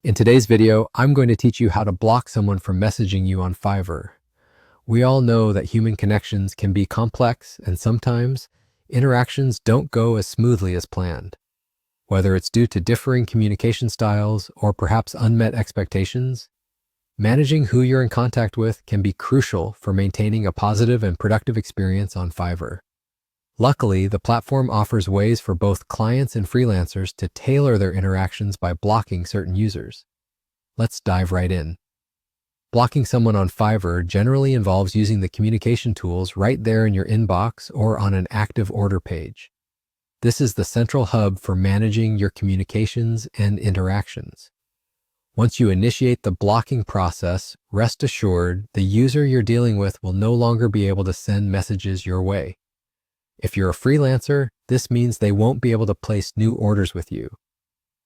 In today's video, I'm going to teach you how to block someone from messaging you on Fiverr. We all know that human connections can be complex and sometimes interactions don't go as smoothly as planned. Whether it's due to differing communication styles or perhaps unmet expectations, managing who you're in contact with can be crucial for maintaining a positive and productive experience on Fiverr. Luckily, the platform offers ways for both clients and freelancers to tailor their interactions by blocking certain users. Let's dive right in. Blocking someone on Fiverr generally involves using the communication tools right there in your inbox or on an active order page. This is the central hub for managing your communications and interactions. Once you initiate the blocking process, rest assured the user you're dealing with will no longer be able to send messages your way. If you're a freelancer, this means they won't be able to place new orders with you.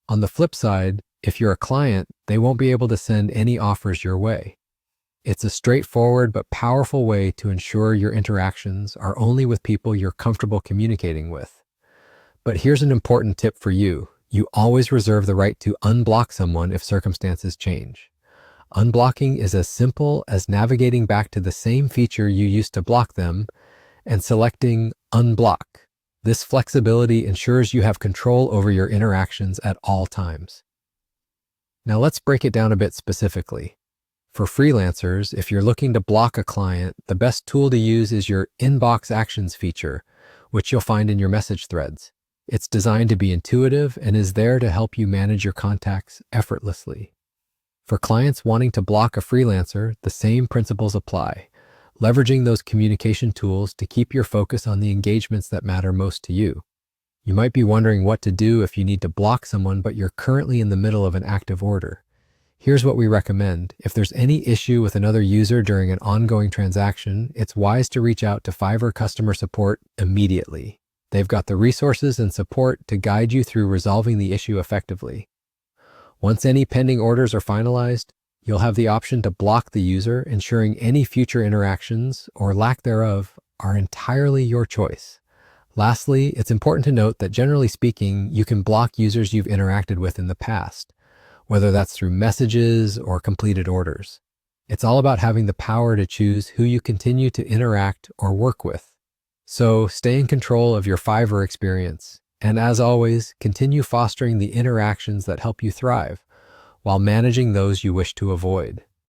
On the flip side, if you're a client, they won't be able to send any offers your way. It's a straightforward but powerful way to ensure your interactions are only with people you're comfortable communicating with. But here's an important tip for you. You always reserve the right to unblock someone if circumstances change. Unblocking is as simple as navigating back to the same feature you used to block them and selecting Unblock. This flexibility ensures you have control over your interactions at all times. Now let's break it down a bit specifically. For freelancers, if you're looking to block a client, the best tool to use is your Inbox Actions feature, which you'll find in your message threads. It's designed to be intuitive and is there to help you manage your contacts effortlessly. For clients wanting to block a freelancer, the same principles apply, leveraging those communication tools to keep your focus on the engagements that matter most to you. You might be wondering what to do if you need to block someone but you're currently in the middle of an active order. Here's what we recommend. If there's any issue with another user during an ongoing transaction, it's wise to reach out to Fiverr customer support immediately. They've got the resources and support to guide you through resolving the issue effectively. Once any pending orders are finalized, you'll have the option to block the user, ensuring any future interactions, or lack thereof, are entirely your choice. Lastly, it's important to note that generally speaking, you can block users you've interacted with in the past, whether that's through messages or completed orders. It's all about having the power to choose who you continue to interact or work with. So stay in control of your Fiverr experience, and as always, continue fostering the interactions that help you thrive, while managing those you wish to avoid.